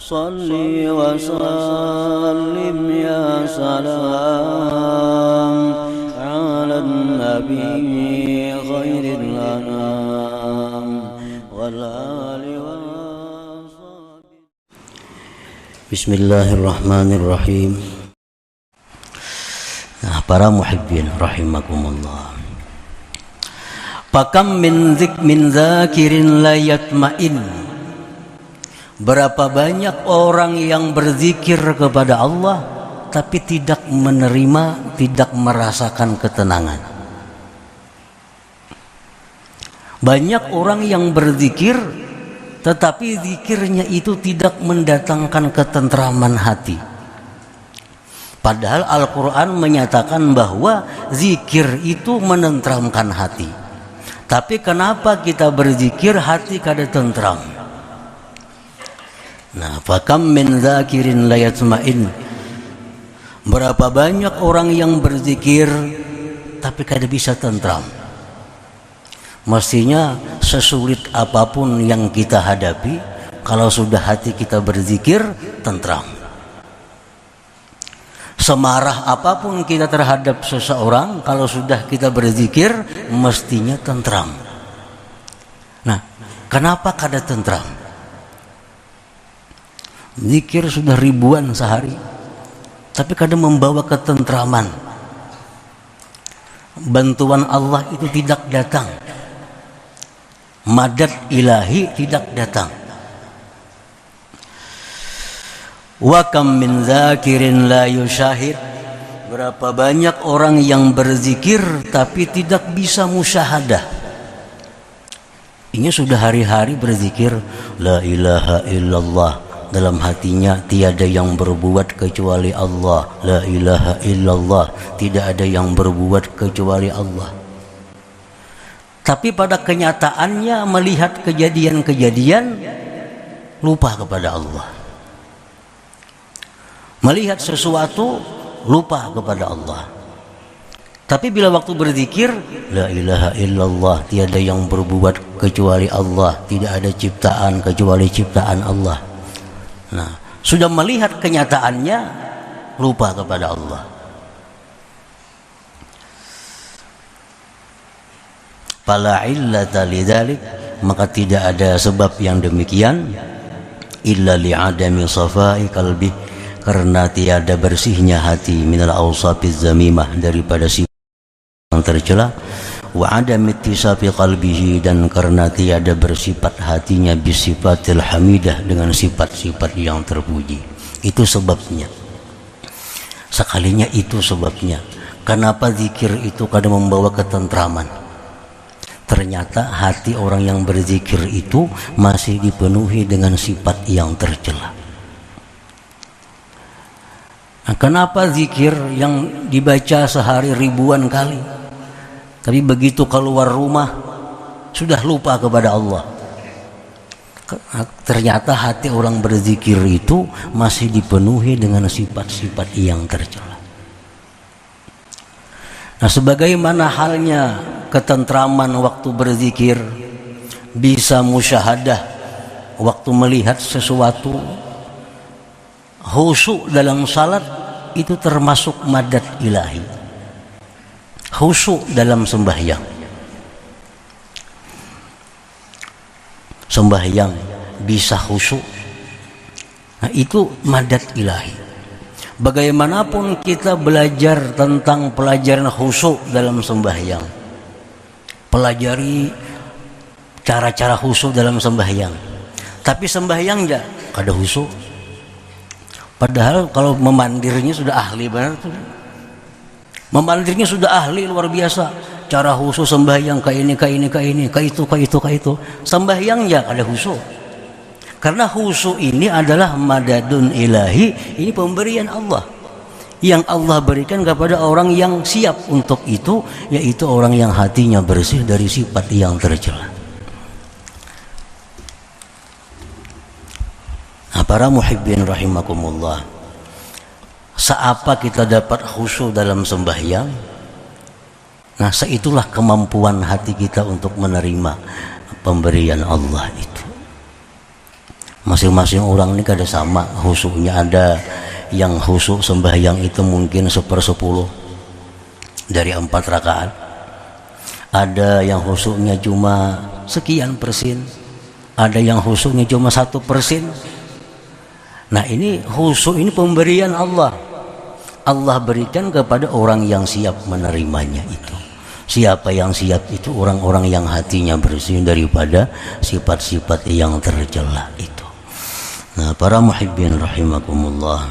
Salli wa sallim ya salam ala nabi khairil anam wal ali wa sahbihi. Bismillahirrahmanirrahim. Nah, para muhibbin rahimakumullah. Pakam min zakirin la yatma'in. Berapa banyak orang yang berzikir kepada Allah tapi tidak menerima, tidak merasakan ketenangan. Banyak orang yang berzikir tetapi zikirnya itu tidak mendatangkan ketentraman hati. Padahal Al-Quran menyatakan bahwa zikir itu menenteramkan hati. Tapi kenapa kita berzikir hati kada tentram? Nah, fakam min zakirin la yatma'in. Berapa banyak orang yang berzikir tapi kada bisa tentram. Mestinya sesulit apapun yang kita hadapi, kalau sudah hati kita berzikir, tentram. Semarah apapun kita terhadap seseorang, kalau sudah kita berzikir, mestinya tentram. Nah, kenapa kada tentram? Zikir sudah ribuan sehari, tapi kada membawa ketentraman. Bantuan Allah itu tidak datang. Madad ilahi tidak datang. Wa kam min zakirin la yusyahid. Berapa banyak orang yang berzikir tapi tidak bisa musyahadah. Ini sudah hari-hari berzikir la ilaha illallah, dalam hatinya tiada yang berbuat kecuali Allah. La ilaha illallah, tidak ada yang berbuat kecuali Allah. Tapi pada kenyataannya melihat kejadian-kejadian lupa kepada Allah. Melihat sesuatu lupa kepada Allah. Tapi bila waktu berzikir la ilaha illallah, tiada yang berbuat kecuali Allah, tidak ada ciptaan kecuali ciptaan Allah. Nah, sudah melihat kenyataannya lupa kepada Allah. Fala illata lidzalik, maka tidak ada sebab yang demikian illa li'adami safai qalbi, karena tiada bersihnya hati minal awsafiz zamimah, daripada sifat yang tercela, wa adam ittisafi qalbihi, dan karena tiada bersifat hatinya bisifatil hamidah, dengan sifat-sifat yang terpuji. Itu sebabnya. Sekalinya itu sebabnya kenapa zikir itu kadang membawa ketentraman. Ternyata hati orang yang berzikir itu masih dipenuhi dengan sifat yang tercela. Nah, kenapa zikir yang dibaca sehari ribuan kali, tapi begitu keluar rumah sudah lupa kepada Allah? Ternyata hati orang berzikir itu masih dipenuhi dengan sifat-sifat yang tercela. Nah, sebagaimana halnya ketentraman waktu berzikir, bisa musyahadah waktu melihat sesuatu, khusyuk dalam salat itu termasuk madad ilahi. Khusyuk dalam sembahyang. Sembahyang bisa khusyuk. Nah, itu madad ilahi. Bagaimanapun kita belajar tentang pelajaran khusyuk dalam sembahyang, pelajari cara-cara khusyuk dalam sembahyang, tapi sembahyang enggak kada khusyuk. Padahal kalau memandirnya sudah ahli benar tuh. Memandirnya sudah ahli luar biasa. Cara khusyuk sembahyang ke ini, ke ini, ke ini, ke itu, ke itu, ke itu. Sembahyang enggak kada khusyuk. Karena khusyuk ini adalah madadun ilahi, ini pemberian Allah yang Allah berikan kepada orang yang siap untuk itu, yaitu orang yang hatinya bersih dari sifat yang tercela. Nah, para muhibbin rahimakumullah, seapa kita dapat khusyuk dalam sembahyang, nah seitulah kemampuan hati kita untuk menerima pemberian Allah itu. Masing-masing orang ini kada sama khusyuknya. Ada yang khusyuk sembahyang itu mungkin 1/10 dari 4 rakaat. Ada yang khusyuknya cuma sekian persen. Ada yang khusyuknya cuma 1%. Nah ini khusyuk ini pemberian Allah. Allah berikan kepada orang yang siap menerimanya itu. Siapa yang siap itu? Orang-orang yang hatinya bersih daripada sifat-sifat yang tercela itu. Nah, para muhibbin rahimakumullah.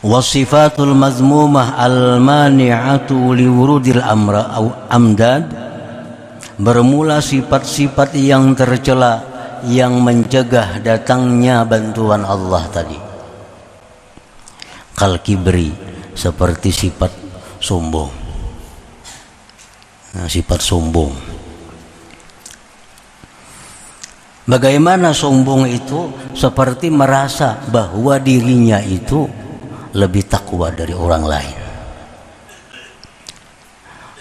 Wasifatul mazmumah al-mani'atu liwurudil amdad. Bermula sifat-sifat yang tercela yang mencegah datangnya bantuan Allah tadi. Kal kibri, seperti sifat sombong. Nah, sifat sombong. Bagaimana sombong itu? Seperti merasa bahwa dirinya itu lebih takwa dari orang lain.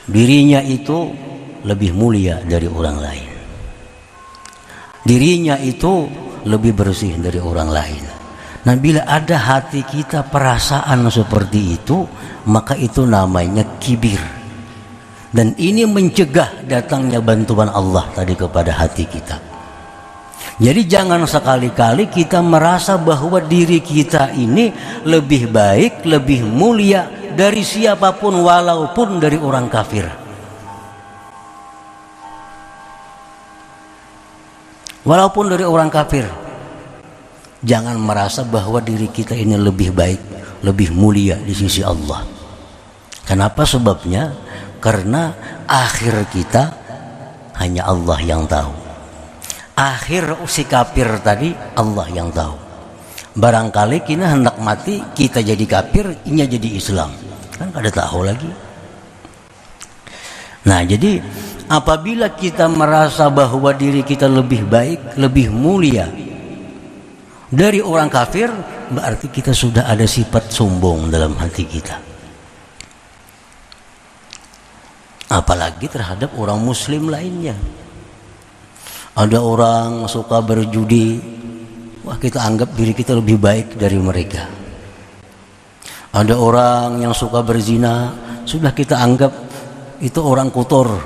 Dirinya itu lebih mulia dari orang lain. Dirinya itu lebih bersih dari orang lain. Nah, bila ada hati kita perasaan seperti itu, maka itu namanya kibir. Dan ini mencegah datangnya bantuan Allah tadi kepada hati kita. Jadi jangan sekali-kali kita merasa bahwa diri kita ini lebih baik, lebih mulia dari siapapun, walaupun dari orang kafir. Walaupun dari orang kafir. Jangan merasa bahwa diri kita ini lebih baik, lebih mulia di sisi Allah. Kenapa sebabnya? Karena akhir kita hanya Allah yang tahu. Akhir si kafir tadi Allah yang tahu. Barangkali kita hendak mati, kita jadi kafir, inya jadi Islam. Kan kada tahu lagi. Nah, jadi apabila kita merasa bahwa diri kita lebih baik, lebih mulia dari orang kafir, berarti kita sudah ada sifat sombong dalam hati kita. Apalagi terhadap orang muslim lainnya. Ada orang suka berjudi, wah kita anggap diri kita lebih baik dari mereka. Ada orang yang suka berzina, sudah kita anggap itu orang kotor,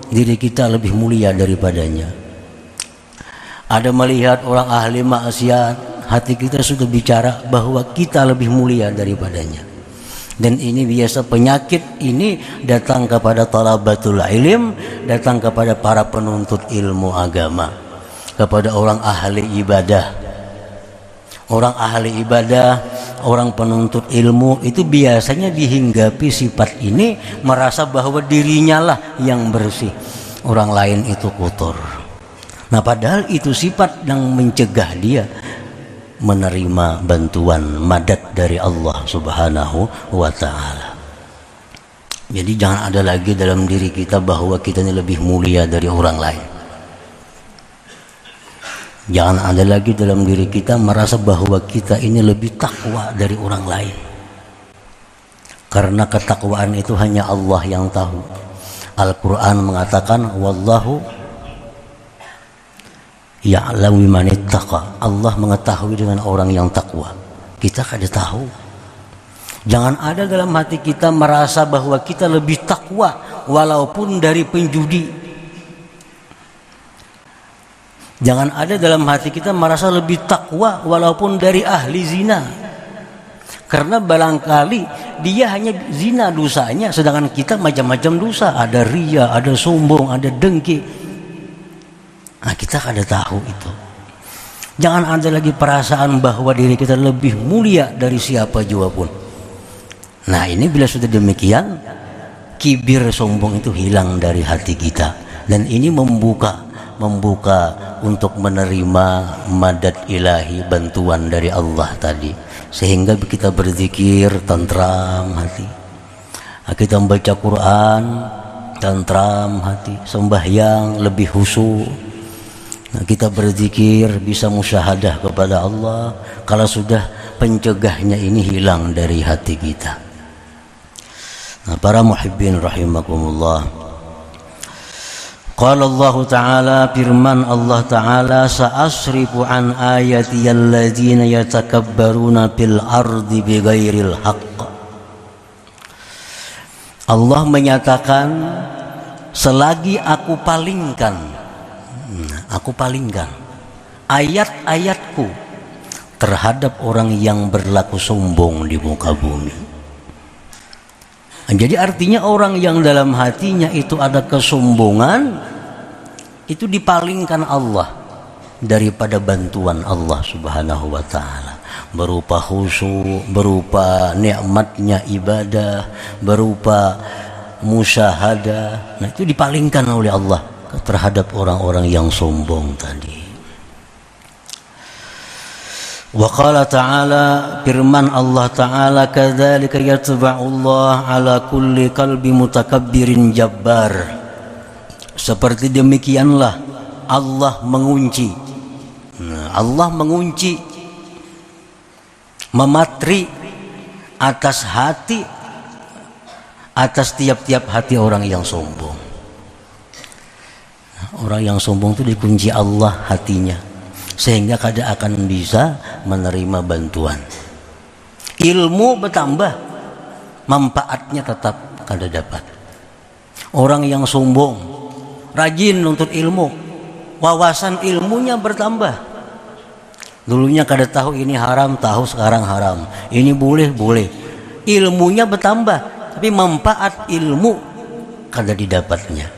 diri kita lebih mulia daripadanya. Ada melihat orang ahli maksiat, hati kita sudah bicara bahwa kita lebih mulia daripadanya. Dan ini biasa penyakit ini datang kepada talabatul ilm, datang kepada para penuntut ilmu agama, kepada orang ahli ibadah. Orang ahli ibadah, orang penuntut ilmu itu biasanya dihinggapi sifat ini, merasa bahwa dirinya lah yang bersih, orang lain itu kotor. Nah, padahal itu sifat yang mencegah dia menerima bantuan madad dari Allah Subhanahu wa ta'ala. Jadi jangan ada lagi dalam diri kita bahwa kita ini lebih mulia dari orang lain. Jangan ada lagi dalam diri kita merasa bahwa kita ini lebih takwa dari orang lain. Karena ketakwaan itu hanya Allah yang tahu. Al-Quran mengatakan wallahu ya'lamu man ittaqa. Allah mengetahui dengan orang yang takwa. Kita kada tahu. Jangan ada dalam hati kita merasa bahwa kita lebih takwa walaupun dari penjudi. Jangan ada dalam hati kita merasa lebih takwa walaupun dari ahli zina. Karena barangkali dia hanya zina dosanya, sedangkan kita macam-macam dosa. Ada ria, ada sombong, ada dengki. Nah, kita kada tahu itu. Jangan ada lagi perasaan bahwa diri kita lebih mulia dari siapa jua pun. Nah, ini bila sudah demikian, kibir sombong itu hilang dari hati kita. Dan ini membuka untuk menerima madad ilahi, bantuan dari Allah tadi, sehingga kita berzikir tentram hati. Kita membaca Quran tentram hati, sembahyang lebih khusyuk. Kita berzikir bisa musyahadah kepada Allah kalau sudah pencegahnya ini hilang dari hati kita. Nah, para muhibbin rahimakumullah, Qala Allah Ta'ala, firman Allah Ta'ala, sa'asrifu an ayati alladzina yatakabbaruna fil ardi bighairil haqq. Allah menyatakan, selagi aku palingkan ayat-ayatku terhadap orang yang berlaku sombong di muka bumi. Jadi artinya orang yang dalam hatinya itu ada kesombongan, itu dipalingkan Allah daripada bantuan Allah Subhanahu wa ta'ala, berupa khusyuk, berupa nikmatnya ibadah, berupa musyahadah. Nah, itu dipalingkan oleh Allah terhadap orang-orang yang sombong tadi. Wa qala ta'ala, firman Allah Ta'ala, kadzalika yatba'ullah ala kulli qalbi mutakabbirin jabbar. Seperti demikianlah Allah mengunci, mematri atas hati, atas tiap-tiap hati orang yang sombong. Orang yang sombong itu dikunci Allah hatinya, sehingga kada akan bisa menerima bantuan. Ilmu bertambah, manfaatnya tetap kada dapat. Orang yang sombong, rajin nuntut ilmu, wawasan ilmunya bertambah. Dulunya kada tahu ini haram, tahu sekarang haram. Ini boleh. Ilmunya bertambah, tapi manfaat ilmu kada didapatnya,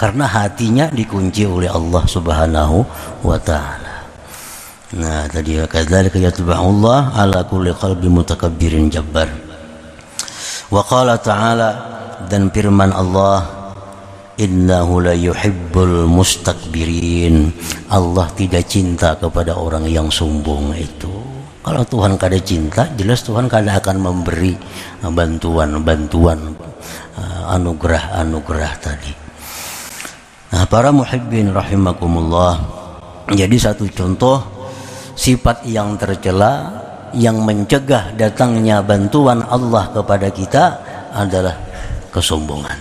karena hatinya dikunci oleh Allah Subhanahu wa ta'ala. Nah, tadi kadzalika yatba'ullah ala kulli qalbi mutakabbirin jabbar. Wa qala ta'ala, dan firman Allah, innahu la yuhibbul mustakbirin. Allah tidak cinta kepada orang yang sombong itu. Kalau Tuhan kada cinta, jelas Tuhan kada akan memberi bantuan anugerah tadi. Nah, para muhibbin rahimakumullah, jadi satu contoh sifat yang tercela yang mencegah datangnya bantuan Allah kepada kita adalah kesombongan.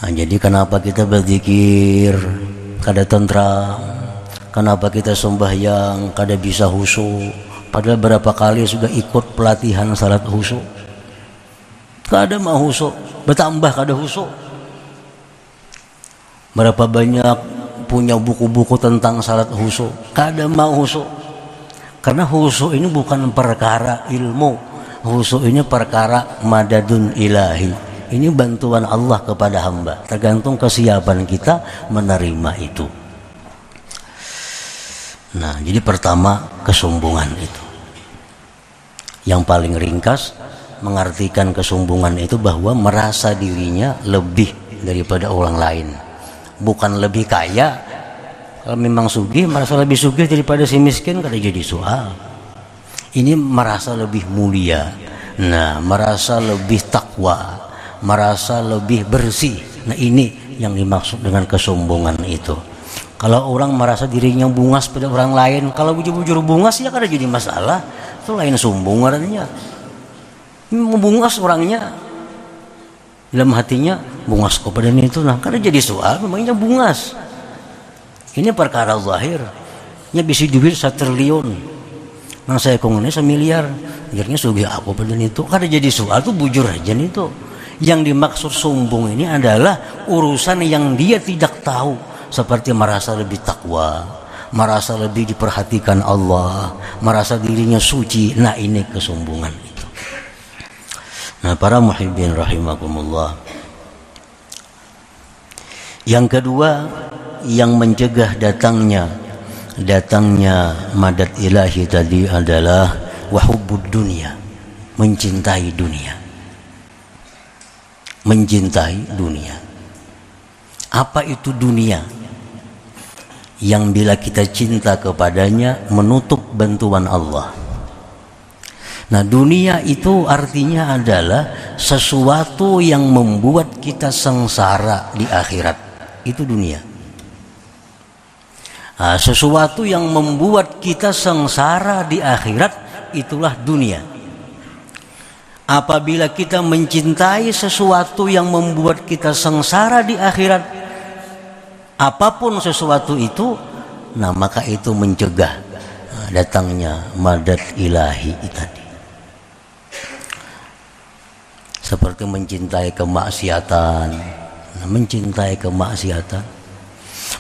Nah, jadi kenapa kita berzikir kada tentram, kenapa kita sembahyang kada bisa khusyuk, padahal berapa kali sudah ikut pelatihan salat khusyuk, kada mau khusyuk, bertambah kada khusyuk. Berapa banyak punya buku-buku tentang salat khusyuk, kada mau khusyuk. Karena khusyuk ini bukan perkara ilmu, khusyuk ini perkara madadun ilahi. Ini bantuan Allah kepada hamba, tergantung kesiapan kita menerima itu. Nah, jadi pertama, kesombongan itu. Yang paling ringkas mengartikan kesombongan itu bahwa merasa dirinya lebih daripada orang lain. Bukan lebih kaya. Kalau memang sugih, merasa lebih sugih daripada si miskin, kada jadi soal. Ini merasa lebih mulia, nah, merasa lebih takwa, merasa lebih bersih. Nah, ini yang dimaksud dengan kesombongan itu. Kalau orang merasa dirinya bungas pada orang lain, kalau bujur-bujur bungas ya kada jadi masalah. Itu lain sombong artinya. Membungas orangnya, dalam hatinya bungas kepada itu, nah kada jadi soal, memangnya bungas. Ini perkara zahir. Nya bisi duit 1 triliun, nang saya kongone 1 miliar, akhirnya sugih aku pada itu, kada jadi soal, tuh bujur aja itu. Yang dimaksud sombong ini adalah urusan yang dia tidak tahu, seperti merasa lebih takwa, merasa lebih diperhatikan Allah, merasa dirinya suci. Nah, ini kesombongan itu. Nah, para muhibbin rahimakumullah, yang kedua yang mencegah datangnya madad ilahi tadi adalah wahubbud dunia, mencintai dunia. Apa itu dunia? Yang bila kita cinta kepadanya menutup bantuan Allah. Nah, dunia itu artinya adalah sesuatu yang membuat kita sengsara di akhirat. Itu dunia. Nah, sesuatu yang membuat kita sengsara di akhirat, itulah dunia. Apabila kita mencintai sesuatu yang membuat kita sengsara di akhirat, apapun sesuatu itu, nah maka itu mencegah datangnya madad ilahi tadi. Seperti mencintai kemaksiatan,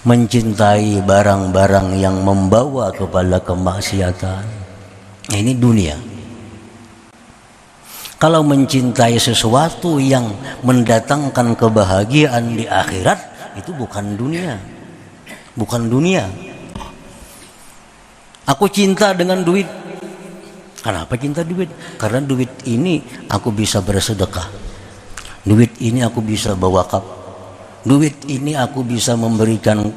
mencintai barang-barang yang membawa kepada kemaksiatan. Nah, ini dunia. Kalau mencintai sesuatu yang mendatangkan kebahagiaan di akhirat, itu bukan dunia. Aku cinta dengan duit. Kenapa cinta duit? Karena duit ini aku bisa bersedekah. Duit ini aku bisa berwakaf. Duit ini aku bisa memberikan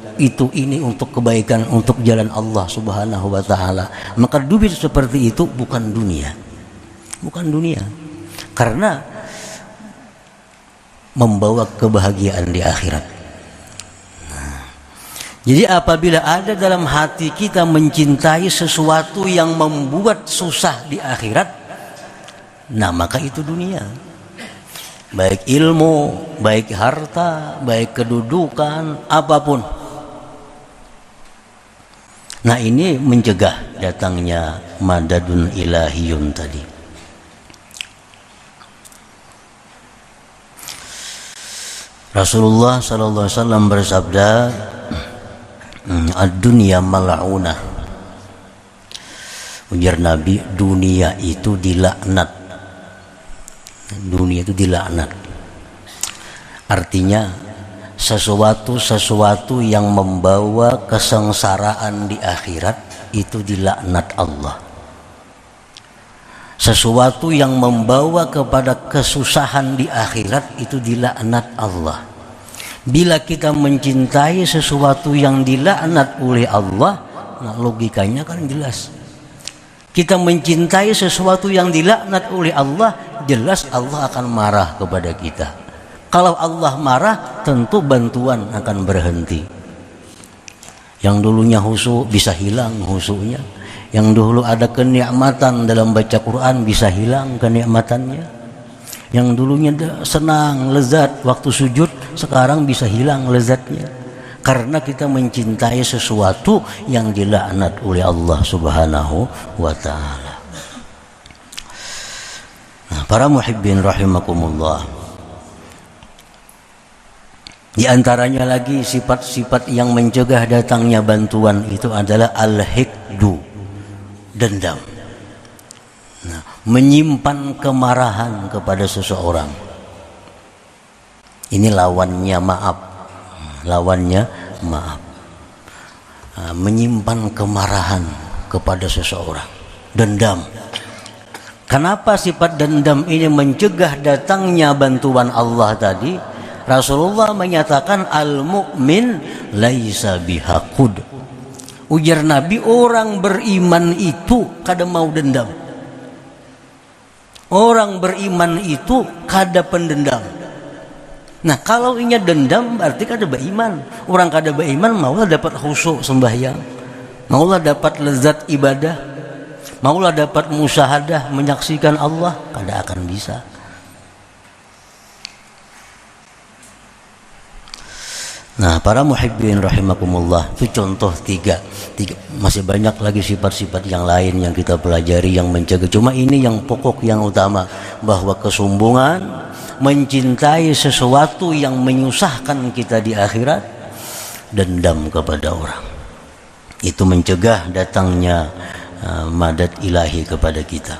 ini untuk kebaikan, untuk jalan Allah Subhanahu wa taala. Maka duit seperti itu bukan dunia. Karena membawa kebahagiaan di akhirat. Jadi apabila ada dalam hati kita mencintai sesuatu yang membuat susah di akhirat, nah maka itu dunia. Baik ilmu, baik harta, baik kedudukan, apapun. Nah ini mencegah datangnya madadun ilahiyun tadi. Rasulullah sallallahu alaihi wasallam bersabda, ad-dunya mal'unah. Ujar Nabi, dunia itu dilaknat. Artinya sesuatu yang membawa kesengsaraan di akhirat itu dilaknat Allah. Sesuatu yang membawa kepada kesusahan di akhirat itu dilaknat Allah. Bila kita mencintai sesuatu yang dilaknat oleh Allah, nah logikanya kan jelas. Kita mencintai sesuatu yang dilaknat oleh Allah, jelas Allah akan marah kepada kita. Kalau Allah marah, tentu bantuan akan berhenti. Yang dulunya khusyuk bisa hilang khusyuknya. Yang dulu ada kenikmatan dalam baca Quran bisa hilang kenikmatannya. Yang dulunya senang, lezat waktu sujud, sekarang bisa hilang lezatnya. Karena kita mencintai sesuatu yang dilaknat oleh Allah Subhanahu wa ta'ala. Nah, para muhibbin rahimakumullah, di antaranya lagi sifat-sifat yang mencegah datangnya bantuan itu adalah al-hikdu, dendam. Nah, menyimpan kemarahan kepada seseorang. Ini lawannya maaf. Menyimpan kemarahan kepada seseorang, dendam. Kenapa sifat dendam ini mencegah datangnya bantuan Allah tadi? Rasulullah menyatakan al-mu'min laisa bihaqud. Ujar Nabi, orang beriman itu kada mau dendam. Orang beriman itu kada pendendam. Nah kalau inya dendam berarti kada beriman. Orang kada beriman maulah dapat khusyuk sembahyang, maulah dapat lezat ibadah, maulah dapat musyahadah menyaksikan Allah, kada akan bisa. Nah para muhibbin rahimakumullah, itu contoh tiga. Masih banyak lagi sifat-sifat yang lain yang kita pelajari yang mencegah. Cuma ini yang pokok, yang utama, bahwa kesombongan, mencintai sesuatu yang menyusahkan kita di akhirat, dendam kepada orang, itu mencegah datangnya madad ilahi kepada kita.